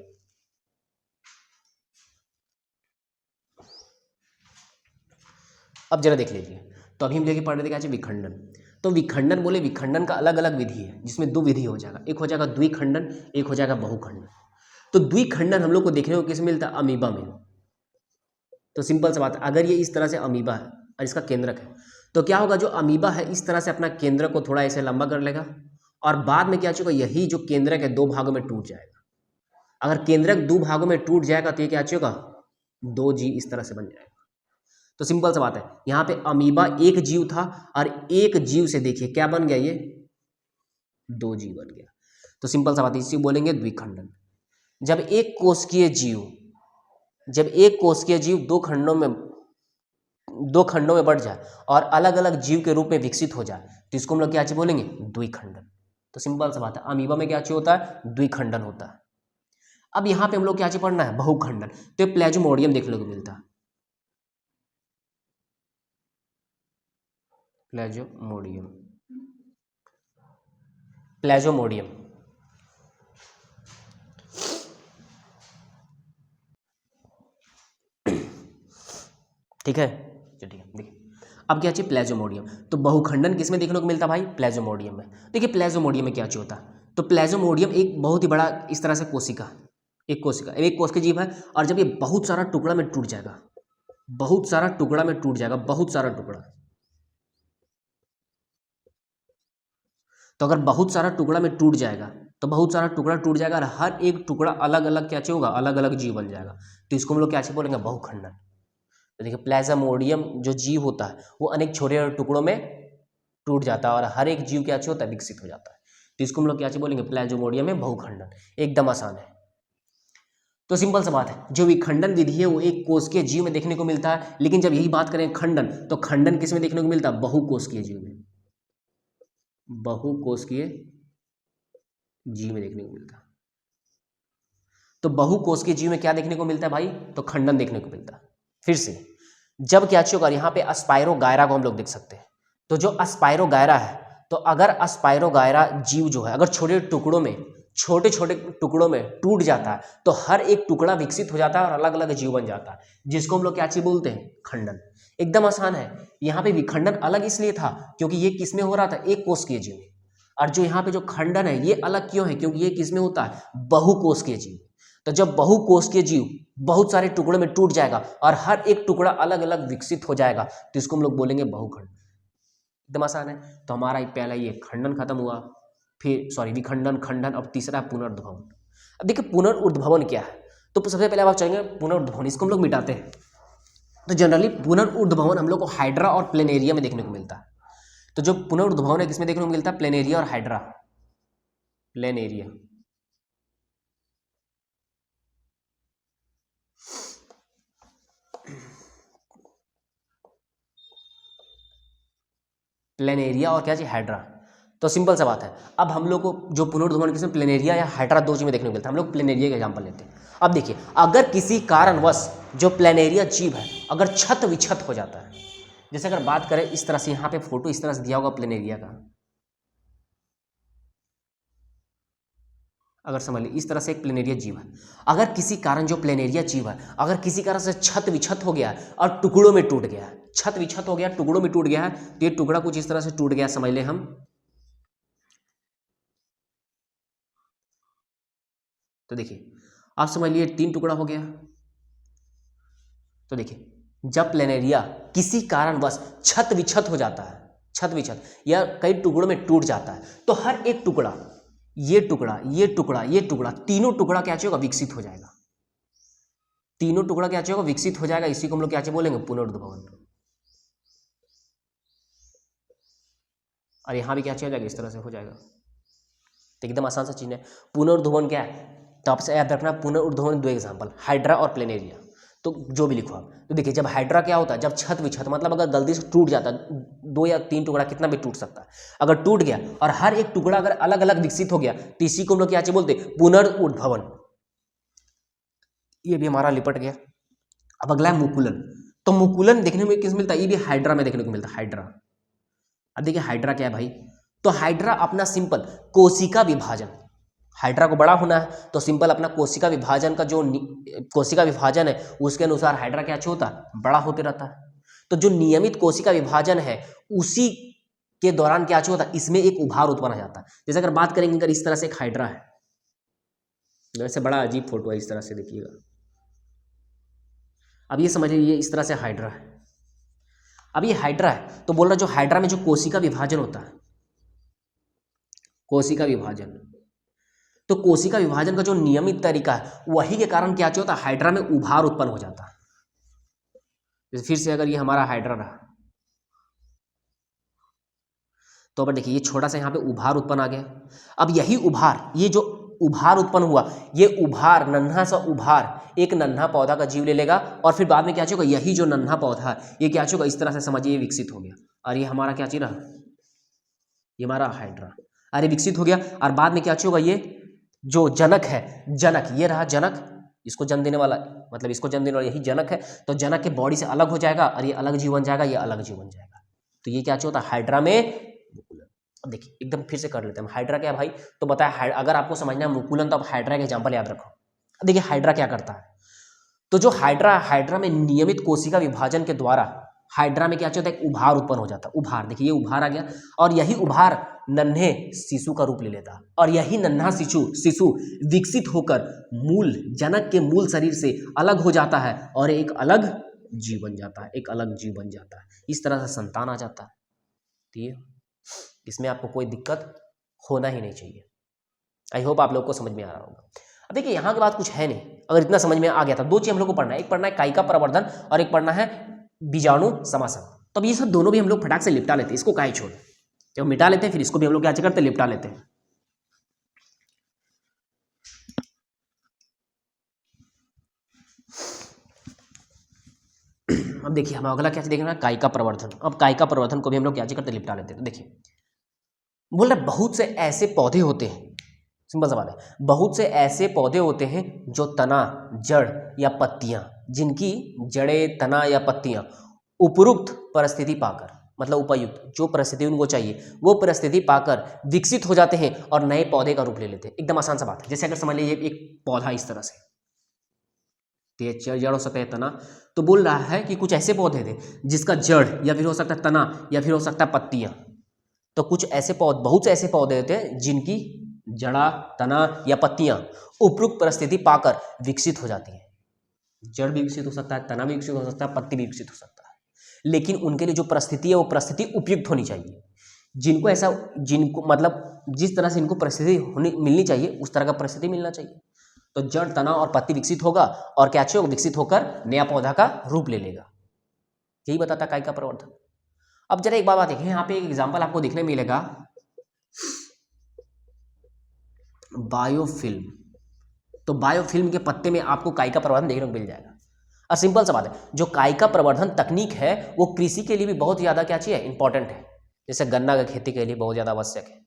A: अब जरा देख लीजिए, तो अभी हम लेके पढ़ रहे थे क्या, विखंडन। तो विखंडन बोले, विखंडन का अलग अलग विधि है, जिसमें दो विधि हो जाएगा, एक हो जाएगा द्विखंडन, एक हो जाएगा बहुखंडन। तो द्विखंडन हम लोग को देखने को किस मिलता है, अमीबा में। तो सिंपल सा बात है, अगर ये इस तरह से अमीबा है और इसका केंद्रक है, तो क्या होगा, जो अमीबा है इस तरह से अपना केंद्रक को थोड़ा ऐसे लंबा कर लेगा और बाद में क्या होगा, यही जो केंद्रक है दो भागों में टूट जाएगा। अगर केंद्रक दो भागों में टूट जाएगा तो ये क्या होगा, दो जीव इस तरह से बन जाएगा। तो सिंपल सा बात है, यहां पे अमीबा एक जीव था और एक जीव से देखिए क्या बन गया, ये दो जीव बन गया। तो सिंपल सा बात है, इसी बोलेंगे द्विखंडन। जब एक कोशिकीय जीव दो खंडों में बढ़ जाए और अलग अलग जीव के रूप में विकसित हो जाए, तो इसको हम लोग क्या चीज बोलेंगे, द्विखंडन। तो सिंपल सा बात है, अमीबा में क्या चीज होता है, द्विखंडन होता है। अब यहां पे हम लोग क्या चीज पढ़ना है, बहुखंडन। तो प्लेज्मोडियम देखने को मिलता है, प्लेज्मोडियम। ठीक है, चलिए देखिए अब क्या चाहिए, प्लेज्मोडियम। तो बहुखंडन किसमें देखने को मिलता है भाई, प्लेज्मोडियम में। देखिए प्लेज्मोडियम में क्या चाहिए होता है, तो प्लाज्मोडियम एक बहुत ही बड़ा इस तरह से कोशिका, एक कोशिका जीव है। और जब ये बहुत सारा टुकड़ा में टूट जाएगा, बहुत सारा टुकड़ा में टूट जाएगा, बहुत सारा टुकड़ा, तो अगर बहुत सारा टुकड़ा में टूट जाएगा तो बहुत सारा टुकड़ा टूट जाएगा और हर एक टुकड़ा अलग अलग क्या चाहिए होगा, अलग अलग जीव बन जाएगा। तो इसको हम लोग क्या बोलेंगे, बहुखंडन। तो देखिए प्लाज्मोडियम जो जीव होता है वो अनेक छोटे टुकड़ों में टूट जाता है और हर एक जीव क्या होता है, विकसित हो जाता है। तो इसको हम लोग क्या बोलेंगे, प्लाज्मोडियम में बहुखंडन। एकदम आसान है। तो सिंपल सा बात है, जो विखंडन विधि है वो एक कोशिकीय जीव में देखने को मिलता है। लेकिन जब यही बात करें खंडन, तो खंडन किस में देखने को मिलता है, बहुकोशिकीय जीव में, बहुकोशिकीय जीव में देखने को मिलता है। तो बहुकोशिकीय जीव में क्या देखने को मिलता है भाई, तो खंडन देखने को मिलता है। फिर से जब क्या होगा, यहाँ पे अस्पायरोगायरा को हम लोग देख सकते हैं। तो जो अस्पायरोगायरा है, तो अगर अस्पायरोगायरा जीव जो है अगर छोटे छोटे टुकड़ों में टूट जाता है तो हर एक टुकड़ा विकसित हो जाता है और अलग अलग जीव बन जाता है, जिसको हम लोग क्या चीज बोलते हैं, खंडन। एकदम आसान है। यहाँ पे विखंडन अलग इसलिए था क्योंकि ये किसमें हो रहा था, एक कोशिकीय जीव में। और जो यहाँ पे जो खंडन है ये अलग क्यों है, क्योंकि ये किसमें होता है, बहुकोशिकीय जीव। तो जब बहुकोशिकीय जीव बहुत सारे टुकड़ों में टूट जाएगा और हर एक टुकड़ा अलग अलग विकसित हो जाएगा तो इसको हम लोग बोलेंगे बहुखंड। एकदम आसान है। तो हमारा पहला ये खंडन खत्म हुआ, फिर विखंडन, खंडन, अब तीसरा पुनर्उद्भवन। अब देखिए पुनर्उद्भवन क्या है, तो सबसे पहले आप चाहेंगे पुनर्उद्भवन, इसको हम लोग मिटाते हैं। तो जनरली पुनर्उद्भवन हम लोग को हाइड्रा और प्लेनेरिया में देखने को मिलता है। तो जो पुनर्उद्भवन है किसमें देखने को मिलता है, प्लेनेरिया और हाइड्रा, प्लेनेरिया। प्लेनेरिया और क्या चाहिए, हाइड्रा। तो सिंपल सा बात है, अब हम लोग को जो पुनर्उद्भवन किसमें, प्लेनेरिया या हाइड्रा, दो चीज में देखने को मिलता है। हम लोग प्लेनेरिया का एग्जांपल लेते हैं। अब देखिए अगर किसी कारणवश जो प्लेनेरिया जीव है अगर छत विछत हो जाता है, जैसे अगर बात करें इस तरह से, यहाँ पे फोटो इस तरह से दिया होगा प्लेनेरिया का, अगर समझ लीजिए इस तरह से एक प्लेनेरिया जीव है, अगर किसी कारण जो प्लेनेरिया जीव है अगर किसी कारण से छत विछत हो गया और टुकड़ों में टूट गया, छत विछत हो गया, टुकड़ों में टूट गया है, तो ये टुकड़ा कुछ इस तरह से टूट गया, समझ ले हम। तो देखिए आप समझ लिए 3 टुकड़ा हो गया। तो देखिए जब प्लेनेरिया किसी कारणवश छत विछत हो जाता है, छत विछत या कई टुकड़ों में टूट जाता है, तो हर एक टुकड़ा, ये टुकड़ा, ये टुकड़ा, ये टुकड़ा, तीनों टुकड़ा क्या होगा, विकसित हो जाएगा। तीनों टुकड़ा क्या होगा, विकसित हो जाएगा। इसी को हम लोग क्या बोलेंगे, पुनर्उद्भवन। और यहां भी क्या हो जाएगा, इस तरह से हो जाएगा। तो एकदम आसान सा चीज है। पुनर्उद्भवन क्या है, तो आपसे याद रखना, पुनर्उद्भवन 2 एग्जांपल, हाइड्रा और प्लेनेरिया। तो जो भी लिखो आप, तो देखिए जब हाइड्रा क्या होता है, जब छत विछत मतलब अगर गलती से टूट जाता है, 2 या 3 टुकड़ा कितना भी टूट सकता है, अगर टूट गया और हर एक टुकड़ा अगर अलग अलग विकसित हो गया तो इसी को हम लोग क्या बोलते हैं, पुनर्उद्भवन। ये भी हमारा लिपट गया। अब अगला है मुकुलन। तो मुकुलन देखने में किस मिलता है, ये भी हाइड्रा में देखने को मिलता है, हाइड्रा। अब देखिए हाइड्रा क्या है भाई, तो हाइड्रा अपना सिंपल कोशिका विभाजन, हाइड्रा को बड़ा होना है तो सिंपल अपना कोशिका विभाजन का जो कोशिका विभाजन है उसके अनुसार हाइड्रा क्या होता है, बड़ा होते रहता है। तो जो नियमित कोशिका विभाजन है उसी के दौरान क्या होता है, इसमें एक उभार उत्पन्न हो जाता है। जैसे अगर बात करेंगे, अगर इस तरह से एक हाइड्रा है, वैसे बड़ा अजीब फोटो है, इस तरह से देखिएगा। अब ये समझिए ये इस तरह से हाइड्रा है। अब ये हाइड्रा है तो बोल रहा जो हाइड्रा में जो कोशिका विभाजन होता है, कोशिका विभाजन, तो कोशिका विभाजन का जो नियमित तरीका है वही के कारण क्या होता है, हाइड्रा में उभार उत्पन्न हो जाता है। जैसे फिर से अगर ये हमारा हाइड्रा रहा तो अब देखिए ये छोटा सा यहाँ पे उभार उत्पन्न आ गया। अब यही उभार, ये जो उभार उत्पन्न हुआ, ये उभार, नन्हा सा उभार एक नन्हा पौधा का जीव ले लेगा और फिर बाद में क्या होगा, यही जो नन्हा पौधा है ये क्या होगा, इस तरह से समझिए ये विकसित हो गया और ये हमारा क्या चीज रहा, ये हमारा हाइड्रा। अरे विकसित हो गया और बाद में क्या होगा, ये जो जनक है, जनक ये रहा जनक, इसको जन्म देने वाला, मतलब इसको जन्म देने वाला यही जनक है। तो जनक के बॉडी से अलग हो जाएगा और ये अलग जीव बन जाएगा, ये अलग जीव बन जाएगा। तो ये क्या होता है, हाइड्रा में। अब देखिए एकदम फिर से कर लेते हैं हम, हाइड्रा क्या है भाई, तो बताया अगर आपको समझना है मुकुलन तो आप हाइड्रा के एग्जांपल याद रखो। अब देखिए हाइड्रा क्या करता है, तो जो हाइड्रा में नियमित कोशिका विभाजन के द्वारा हाइड्रा में क्या होता है, उभार उत्पन्न हो जाता है, उभार, देखिए ये उभार आ गया, और यही उभार नन्हे शिशु का रूप ले लेता है, और यही नन्हा शिशु शिशु विकसित होकर मूल जनक के मूल शरीर से अलग हो जाता है और एक अलग जीव बन जाता है, एक अलग जीव बन जाता है। इस तरह से संतान आ जाता है। ठीक है, इसमें आपको कोई दिक्कत होना ही नहीं चाहिए। आई होप आप लोग को समझ में आ रहा होगा। अब देखिए यहाँ के बाद कुछ है नहीं, अगर इतना समझ में आ गया था, दो चीज हम लोग को पढ़ना है, एक पढ़ना है कायिका प्रवर्धन और एक पढ़ना है बीजाणु समासन। तो अब ये सब दोनों भी हम लोग फटाक से लिपटा लेते हैं, इसको काहे छोड़, जब मिटा लेते हैं फिर इसको भी हम लोग क्या करते हैं, लिपटा लेते हैं। अब देखिए हम अगला क्या देखना है, कायिका प्रवर्धन। अब कायिका प्रवर्धन को भी हम लोग क्या करते हैं, लिपटा लेते हैं। देखिए बोल रहे बहुत से ऐसे पौधे होते हैं, सिंपल सा बात है, बहुत से ऐसे पौधे होते हैं जो तना, जड़ या पत्तियां, जिनकी जड़ें, तना या पत्तियां उपयुक्त परिस्थिति पाकर, मतलब उपयुक्त जो परिस्थिति उनको चाहिए वो परिस्थिति पाकर विकसित हो जाते हैं और नए पौधे का रूप ले लेते हैं। एकदम आसान सा बात है। जैसे अगर समझ लीजिए एक पौधा इस तरह से, तो ये जड़ हो सकता है, तना, तो बोल रहा है कि कुछ ऐसे पौधे थे जिसका जड़ या फिर हो सकता है तना या फिर हो सकता है पत्तियां। तो कुछ ऐसे पौधे, बहुत से ऐसे पौधे थे जिनकी जड़ा, तना या पत्तियां उपयुक्त परिस्थिति पाकर विकसित हो जाती हैं। जड़ भी विकसित हो सकता है, तना भी विकसित हो सकता है, पत्ती भी विकसित हो सकता है, लेकिन उनके लिए जो परिस्थिति है वो परिस्थिति उपयुक्त होनी चाहिए। जिनको ऐसा, जिनको मतलब जिस तरह से इनको परिस्थिति होनी मिलनी चाहिए उस तरह का परिस्थिति मिलना चाहिए। तो जड़, तना और पत्ती विकसित होगा और क्या चाहिए, विकसित होकर नया पौधा का रूप ले लेगा। यही बताता कायिका प्रवर्धन। अब जरा एक बात देखें, यहाँ पे एक एग्जाम्पल आपको देखने मिलेगा, बायोफिल्म। तो बायोफिल्म के पत्ते में आपको कायिका प्रवर्धन देखने को मिल जाएगा। और सिंपल सा बात है, जो कायिका प्रवर्धन तकनीक है वो कृषि के लिए भी बहुत ज़्यादा क्या चाहिए, इंपॉर्टेंट है। जैसे गन्ना की खेती के लिए बहुत ज़्यादा आवश्यक है।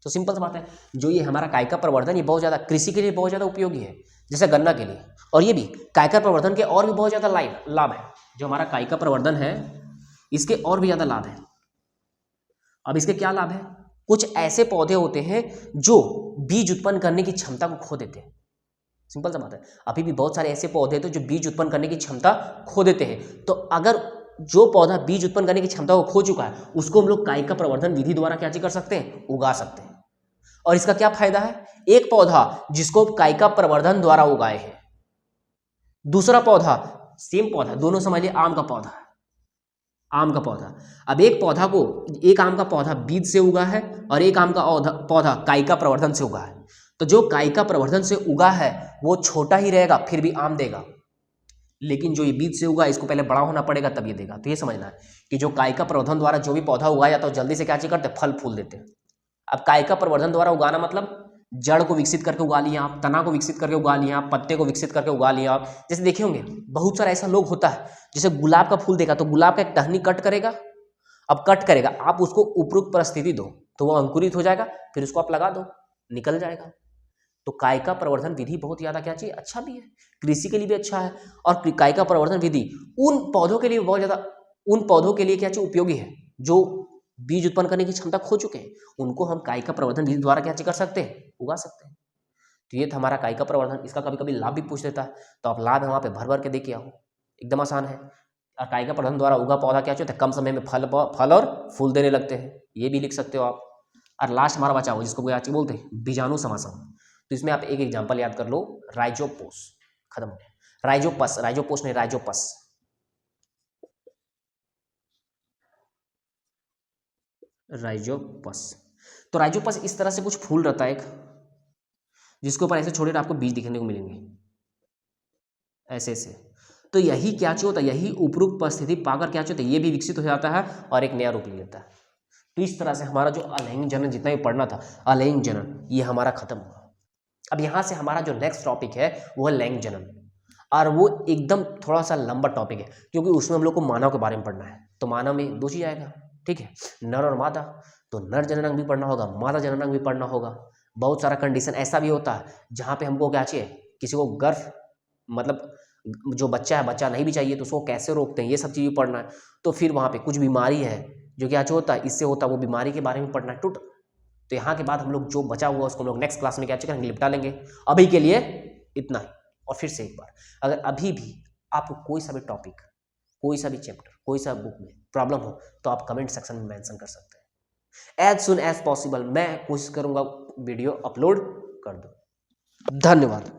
A: तो सिंपल सा बात है, जो ये हमारा कायिका प्रवर्धन ये बहुत ज़्यादा कृषि के लिए बहुत ज़्यादा उपयोगी है, जैसे गन्ना के लिए। और ये भी कायिका प्रवर्धन के और भी बहुत ज़्यादा लाभ है। जो हमारा कायिका प्रवर्धन है इसके और भी ज़्यादा लाभ है। अब इसके क्या लाभ है, कुछ ऐसे पौधे होते हैं जो बीज उत्पन्न करने की क्षमता को खो देते हैं। सिंपल सा बात है, अभी भी बहुत सारे ऐसे पौधे थे जो बीज उत्पन्न करने की क्षमता खो देते हैं। तो अगर जो पौधा बीज उत्पन्न करने की क्षमता को खो चुका है उसको हम लोग कायिका प्रवर्धन विधि द्वारा क्या कर सकते हैं, उगा सकते हैं। और इसका क्या फायदा है, एक पौधा जिसको कायिका प्रवर्धन द्वारा उगाए हैं, दूसरा पौधा सेम पौधा, दोनों समझ लिए आम का पौधा, आम का पौधा। अब एक पौधा को, एक आम का पौधा बीज से उगा है और एक आम का पौधा कायिका प्रवर्धन से उगा है। तो जो कायिका प्रवर्धन से उगा है वो छोटा ही रहेगा फिर भी आम देगा, लेकिन जो ये बीज से उगा इसको पहले बड़ा होना पड़ेगा तब ये देगा। तो ये समझना है कि जो कायिका प्रवर्धन द्वारा जो भी पौधा उगाया जाता है जल्दी से क्या चीज करते हैं, फल फूल देते हैं। अब कायिका प्रवर्धन द्वारा उगाना मतलब जड़ को विकसित करके उगा लिया आप, तना को विकसित करके उगा लिया आप, पत्ते को विकसित करके उगा लिया आप। जैसे देखे होंगे बहुत सारा ऐसा लोग होता है, जैसे गुलाब का फूल देखा तो गुलाब का एक टहनी कट करेगा, अब कट करेगा, आप उसको उपयुक्त परिस्थिति दो तो वो अंकुरित हो जाएगा, फिर उसको आप लगा दो, निकल जाएगा। तो कायिका प्रवर्धन विधि बहुत ज़्यादा क्या चाहिए, अच्छा भी है, कृषि के लिए भी अच्छा है। और कायिका प्रवर्धन विधि उन पौधों के लिए बहुत ज़्यादा, उन पौधों के लिए क्या चाहिए, उपयोगी है जो बीज उत्पन्न करने की क्षमता खो चुके हैं, उनको हम कायिका प्रवर्धन विधि द्वारा क्या कर सकते हैं, उगा सकते हैं। तो ये था हमारा कायिका प्रवर्धन। इसका कभी कभी लाभ भी पूछ देता है, तो आप लाभ है वहाँ पे भर भर के देखिए आओ, एकदम आसान है। और कायिका प्रवर्धन द्वारा उगा पौधा क्या चाहिए, कम समय में फल और फूल देने लगते हैं, ये भी लिख सकते हो आप। और लास्ट हमारा बचा हो जिसको क्या बोलते हैं, बीजाणु समासन। तो इसमें आप एक एग्जाम्पल याद कर लो, राइजोपोस, खत्म हो गया, राइजोपस, राइजोपोस नहीं राइजोपस, राइजोपस। तो राइजोपस इस तरह से कुछ फूल रहता है एक, जिसके ऊपर ऐसे छोटे आपको बीज दिखने को मिलेंगे ऐसे ऐसे। तो यही क्या चाहिए होता है, यही उपयुक्त परिस्थिति पाकर क्या चाहिए होता है, ये भी विकसित हो जाता है और एक नया रूप ले लेता है। तो इस तरह से हमारा जो अलैंगिक जनन जितना भी पढ़ना था, अलैंगिक जनन ये हमारा खत्म हुआ। अब यहाँ से हमारा जो नेक्स्ट टॉपिक है वो है लैंगिक जनन, और वो एकदम थोड़ा सा लंबा टॉपिक है क्योंकि उसमें हम लोग को मानव के बारे में पढ़ना है। तो मानव में दो चीज आएगा, ठीक है, नर और मादा। तो नर जननांग भी पढ़ना होगा, मादा जननांग भी पढ़ना होगा। बहुत सारा कंडीशन ऐसा भी होता है जहाँ पे हमको क्या चाहिए, किसी को गर्भ मतलब जो बच्चा है, बच्चा नहीं भी चाहिए तो उसको कैसे रोकते हैं, ये सब चीज़ें पढ़ना है। तो फिर वहाँ पे कुछ बीमारी है जो क्या होता है, इससे होता है, वो बीमारी के बारे में पढ़ना है। तो यहाँ के बाद हम लोग जो बचा हुआ उसको हम लोग नेक्स्ट क्लास में क्या करेंगे, निपटा लेंगे। अभी के लिए इतना ही। और फिर से एक बार, अगर अभी भी आपको कोई सा भी टॉपिक, कोई सा भी चैप्टर, कोई सा बुक में प्रॉब्लम हो तो आप कमेंट सेक्शन में मेंशन कर सकते हैं। एज सुन एज पॉसिबल मैं कोशिश करूंगा वीडियो अपलोड कर दूं। धन्यवाद।